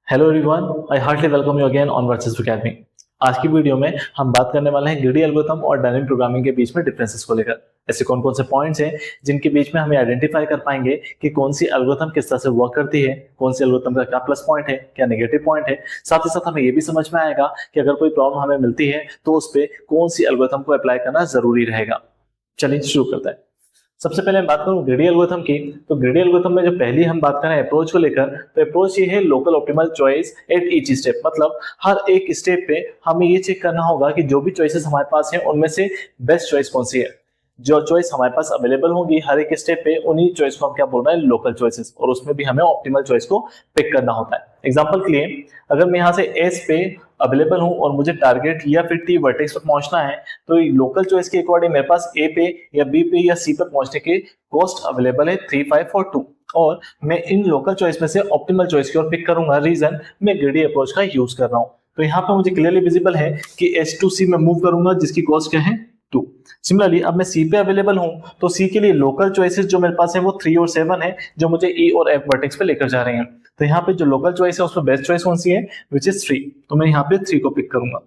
Hello everyone, I heartily welcome you again on versus academy. आज की video में हम बात करने वाले हैं ग्रीडी एल्गोरिथम और डायनेमिक प्रोग्रामिंग के बीच में डिफरेंसेस को लेकर। ऐसे कौन कौन से पॉइंट्स हैं जिनके बीच में हमें आइडेंटिफाई कर पाएंगे कि कौन सी एल्गोरिथम किस तरह से वर्क करती है, कौन सी एल्गोरिथम का क्या प्लस पॉइंट है, क्या नेगेटिव पॉइंट है। साथ ही साथ हमें ये भी समझ में आएगा कि अगर कोई प्रॉब्लम हमें मिलती है तो उस पर कौन सी एल्गोरिथम को अप्लाई करना जरूरी रहेगा। चलिए शुरू करते हैं। सबसे पहले मैं बात करूं ग्रीडी एल्गोरिथम की। तो ग्रीडी एल्गोरिथम में जो पहली हम बात करें अप्रोच को लेकर, तो अप्रोच ये है local optimal choice at each step. मतलब हर एक स्टेप पे हमें ये चेक करना होगा कि जो भी चॉइसेस हमारे पास हैं उनमें से बेस्ट चॉइस कौन सी है। जो चॉइस हमारे पास अवेलेबल होगी हर एक स्टेप पे, उन्हीं चॉइस को हम क्या बोल रहे हैं, लोकल चॉइसेस। और उसमें भी हमें ऑप्टिमल चॉइस को पिक करना होता है। एग्जांपल के लिए, अगर मैं यहाँ से एस पे अवेलेबल हूं और मुझे टारगेट या फिर टी वर्टेक्स पर पहुंचना है, तो लोकल चॉइस के अकॉर्डिंग मेरे पास ए पे या बी पे या सी पे पहुंचने की कॉस्ट अवेलेबल है 3, 5 और 2। और मैं इन लोकल चॉइस में से ऑप्टिमल चॉइस की ओर पिक करूंगा। रीजन, मैं ग्रीडी अप्रोच का यूज कर रहा हूं। तो यहाँ पे मुझे क्लियरली विजिबल है कि एस टू सी में मूव करूंगा जिसकी कॉस्ट क्या है 2। सिमिलरली अब मैं सी पे अवेलेबल हूं, तो सी के लिए लोकल चॉइसेस जो मेरे पास है वो 3 और 7 है, जो मुझे ई और एफ वर्टेक्स पे लेकर जा रहे हैं। तो यहाँ पे जो लोकल चॉइस है उसमें बेस्ट चॉइस कौन सी है, विच इज 3। तो मैं यहाँ पे 3 को पिक करूंगा।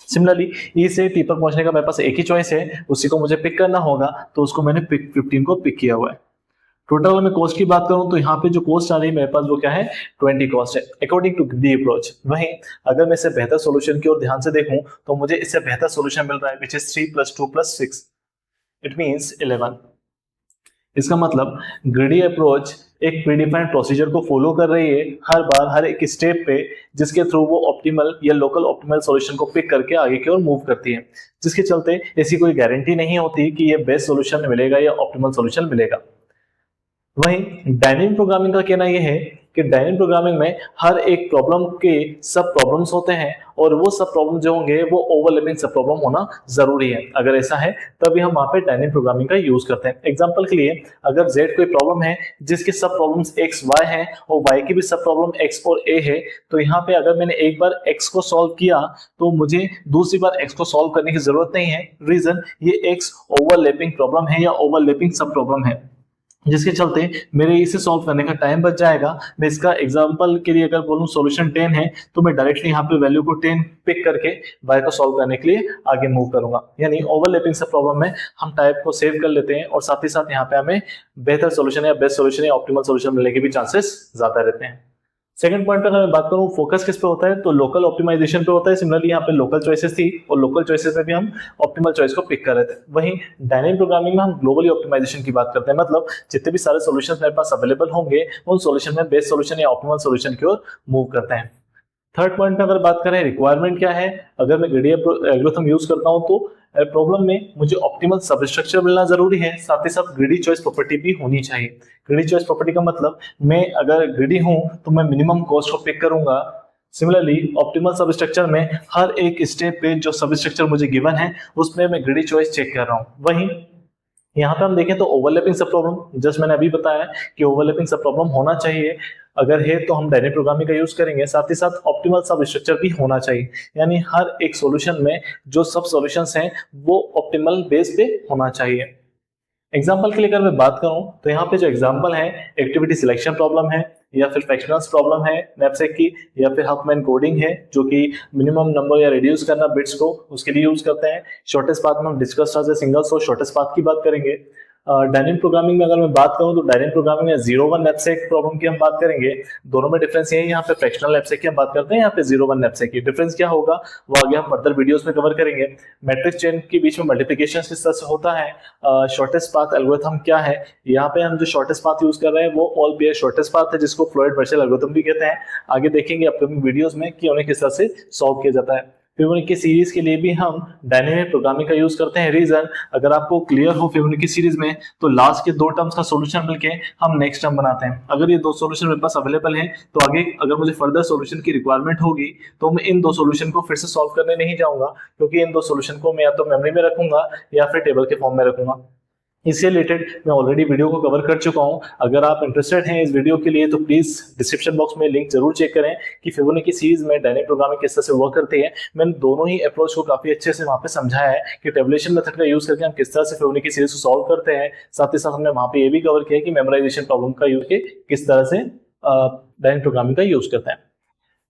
सिमिलरली ई से टी पर पहुंचने का मेरे पास एक ही चॉइस है, उसी को मुझे पिक करना होगा, तो उसको मैंने पिक 15 को पिक किया हुआ है। टोटल में कॉस्ट की बात करूं तो यहाँ पे जो कॉस्ट आ रही है मेरे पास वो क्या है, 20 कॉस्ट है अकॉर्डिंग टू दी अप्रोच। वहीं अगर मैं इससे बेहतर सॉल्यूशन की ओर ध्यान से देखूं तो मुझे इससे बेहतर सॉल्यूशन मिल रहा है, विच इज 3 + 2 + 6, इट मींस 11। इसका मतलब ग्रीडी अप्रोच एक प्रीडिफाइंड प्रोसीजर को फॉलो कर रही है हर बार हर एक स्टेप पे, जिसके थ्रू वो ऑप्टिमल या लोकल ऑप्टिमल सॉल्यूशन को पिक करके आगे की ओर मूव करती है। जिसके चलते ऐसी कोई गारंटी नहीं होती कि ये बेस्ट सॉल्यूशन मिलेगा या ऑप्टिमल सॉल्यूशन मिलेगा। वहीं डायनेमिक प्रोग्रामिंग का कहना यह है कि डायनेमिक प्रोग्रामिंग में हर एक प्रॉब्लम के सब प्रॉब्लम्स होते हैं, और वो सब प्रॉब्लम जो होंगे वो ओवरलैपिंग सब प्रॉब्लम होना जरूरी है। अगर ऐसा है तभी हम वहां पे डायनेमिक प्रोग्रामिंग का यूज करते हैं। एग्जांपल के लिए, अगर जेड कोई प्रॉब्लम है जिसके सब प्रॉब्लम्स एक्स वाई है और वाई की भी सब प्रॉब्लम एक्स और ए है, तो यहाँ पे अगर मैंने एक बार एक्स को सॉल्व किया तो मुझे दूसरी बार एक्स को सॉल्व करने की जरूरत नहीं है। रीजन, ये एक्स ओवरलैपिंग प्रॉब्लम है या ओवरलैपिंग सब प्रॉब्लम है, जिसके चलते मेरे इसे सॉल्व करने का टाइम बच जाएगा। मैं इसका एग्जांपल के लिए अगर बोलूं सॉल्यूशन 10 है, तो मैं डायरेक्टली यहाँ पे वैल्यू को 10 पिक करके y को सॉल्व करने के लिए आगे मूव करूंगा। यानी ओवरलैपिंग से प्रॉब्लम में हम टाइप को सेव कर लेते हैं, और साथ ही साथ यहाँ पे हमें बेहतर सॉल्यूशन या बेस्ट सॉल्यूशन या ऑप्टिमल सॉल्यूशन मिलने के भी चांसेस ज्यादा रहते हैं। सेकंड पॉइंट पर अगर मैं बात करूं फोकस किस पे होता है, तो लोकल ऑप्टिमाइजेशन पे होता है। सिमिलरली यहाँ पे लोकल चॉइसेस थी और लोकल चॉइसेस में भी हम ऑप्टिमल चॉइस को पिक कर रहे थे। वहीं डायनेमिक प्रोग्रामिंग में हम ग्लोबली ऑप्टिमाइजेशन की बात करते हैं। मतलब जितने भी सारे सॉल्यूशंस मेरे पास अवेलेबल होंगे उन सॉल्यूशन में बेस्ट सॉल्यूशन या ऑप्टिमल सॉल्यूशन की ओर मूव करते हैं। थर्ड पॉइंट में अगर बात करें रिक्वायरमेंट क्या है, अगर मैं ग्रीडी एल्गोरिथम यूज करता हूं तो प्रॉब्लम में मुझे ऑप्टिमल सबस्ट्रक्चर मिलना जरूरी है, साथ ही साथ ग्रीडी चॉइस प्रॉपर्टी भी होनी चाहिए। ग्रीडी चॉइस प्रॉपर्टी का मतलब, मैं अगर ग्रीडी हूं तो मैं मिनिमम कॉस्ट को पिक करूंगा। सिमिलरली ऑप्टिमल सबस्ट्रक्चर में हर एक स्टेप पे जो सबस्ट्रक्चर मुझे गिवन है उसमें मैं ग्रीडी चॉइस चेक कर रहा हूं। वहीं यहाँ पे हम देखें तो ओवरलैपिंग सब प्रॉब्लम, जस्ट मैंने अभी बताया कि ओवरलैपिंग सब प्रॉब्लम होना चाहिए। अगर है तो हम डायनेमिक प्रोग्रामिंग का यूज करेंगे, साथ ही साथ ऑप्टिमल सब स्ट्रक्चर भी होना चाहिए। यानी हर एक सॉल्यूशन में जो सब सॉल्यूशंस हैं वो ऑप्टिमल बेस पे होना चाहिए। एग्जाम्पल के लिए अगर मैं बात करूं तो यहाँ पे जो एग्जाम्पल है, एक्टिविटी सिलेक्शन प्रॉब्लम है, या फिर फ्रैक्शनल्स प्रॉब्लम है नैपसेक की, या फिर हफमैन कोडिंग है जो कि मिनिमम नंबर या रिड्यूस करना बिट्स को, उसके लिए यूज करते हैं। शॉर्टेस्ट पाथ में हम discuss single source shortest path की बात करेंगे। डायनेमिक प्रोग्रामिंग में अगर मैं बात करूं तो डायनेमिक प्रोग्रामिंग में 0-1 नैपसेक प्रॉब्लम की हम बात करेंगे। दोनों में डिफरेंस ये है, यहाँ पे फ्रैक्शनल नैपसेक की हम बात करते हैं, यहाँ पे 0-1 नैपसेक की डिफरेंस क्या होगा वो आगे हम फर्दर वीडियोस में कवर करेंगे। मैट्रिक्स चेन के बीच में मल्टीप्लिकेशन किस तरह से होता है, शॉर्टेस्ट पाथ एल्गोरिथम क्या है। यहाँ पे हम जो शॉर्टेस्ट पाथ यूज कर रहे हैं वो ऑल पेयर शॉर्टेस्ट पाथ है, जिसको फ्लोइड वर्चुअल एल्गोरिथम भी कहते हैं। आगे देखेंगे अपकमिंग वीडियोस में कि उन्हें किस तरह से सॉल्व किया जाता है। फिबोनाची सीरीज के लिए भी हम डायनेमिक प्रोग्रामिंग का यूज करते हैं। रीजन, अगर आपको क्लियर हो फिबोनाची सीरीज में, तो लास्ट के 2 टर्म्स का सॉल्यूशन मिलके हम नेक्स्ट टर्म बनाते हैं। अगर ये 2 सॉल्यूशन मेरे पास अवेलेबल हैं तो आगे अगर मुझे फर्दर सॉल्यूशन की रिक्वायरमेंट होगी तो मैं इन 2 सॉल्यूशन को फिर से सॉल्व करने नहीं जाऊंगा, क्योंकि इन 2 सॉल्यूशन को मैं या तो मेमोरी में रखूंगा या फिर टेबल के फॉर्म में रखूंगा। इससे रिलेटेड मैं ऑलरेडी वीडियो को कवर कर चुका हूं। अगर आप इंटरेस्टेड हैं इस वीडियो के लिए तो प्लीज डिस्क्रिप्शन बॉक्स में लिंक जरूर चेक करें कि फिबोनाची सीरीज में डायनेमिक प्रोग्रामिंग किस तरह से वर्क करती है। मैंने दोनों ही अप्रोच को काफी अच्छे से वहां पे समझाया है कि टेबुलेशन मेथड का यूज करके हम किस तरह से फिबोनाची सीरीज को सॉल्व करते हैं। साथ ही साथ हमने वहां पे ये भी कवर किया कि मेमोराइजेशन प्रॉब्लम का यूज किस तरह से डायनेमिक प्रोग्रामिंग का यूज करते हैं।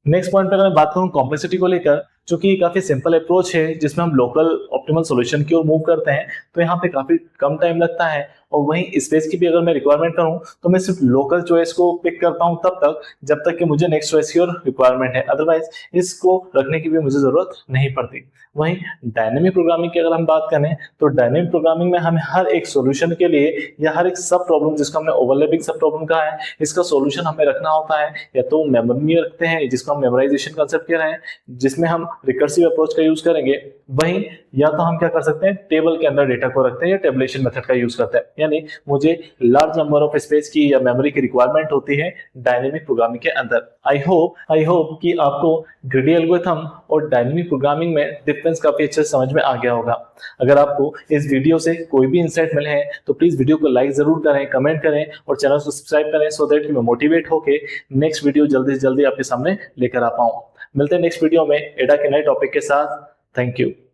नेक्स्ट पॉइंट पर अगर मैं बात करूं कॉम्प्लेक्सिटी को लेकर, चूंकि काफी सिंपल अप्रोच है जिसमें हम लोकल ऑप्टिमल सॉल्यूशन की ओर मूव करते हैं, तो यहाँ पे काफी कम टाइम लगता है। और वहीं स्पेस की भी अगर मैं रिक्वायरमेंट करूं तो मैं सिर्फ लोकल चॉइस को पिक करता हूं तब तक जब तक कि मुझे नेक्स्ट चॉइस की ओर रिक्वायरमेंट है, अदरवाइज इसको रखने की भी मुझे जरूरत नहीं पड़ती। वहीं डायनेमिक प्रोग्रामिंग की अगर हम बात करें तो डायनेमिक प्रोग्रामिंग में हमें हर एक सॉल्यूशन के लिए या हर एक सब प्रॉब्लम जिसको हमने ओवरलैपिंग सब प्रॉब्लम कहा है, इसका सॉल्यूशन हमें रखना होता है। या तो मेमोरी में रखते हैं जिसको हम मेमोराइजेशन कंसेप्ट कह रहे हैं, जिसमें हम रिकर्सिव अप्रोच का यूज करेंगे। वहीं या तो हम क्या कर सकते हैं, टेबल के अंदर डेटा को रखते हैं या टेबलेशन मेथड का यूज करते हैं, यानी मुझे लार्ज नंबर ऑफ स्पेस की या मेमोरी की रिक्वायरमेंट होती है डायनेमिक प्रोग्रामिंग के अंदर। आई होप कि आपको ग्रीडी एल्गोरिथम और डायनेमिक प्रोग्रामिंग में डिफरेंस काफी अच्छे से समझ में आ गया होगा। अगर आपको इस वीडियो से कोई भी इंसाइट मिले हैं तो प्लीज वीडियो को लाइक जरूर करें, कमेंट करें और चैनल को सब्सक्राइब करें, सो दैट कि मैं मोटिवेट होके नेक्स्ट वीडियो जल्दी से जल्दी आपके सामने लेकर आ पाऊं। मिलते हैं नेक्स्ट वीडियो में एडा के नए टॉपिक के साथ। Thank you.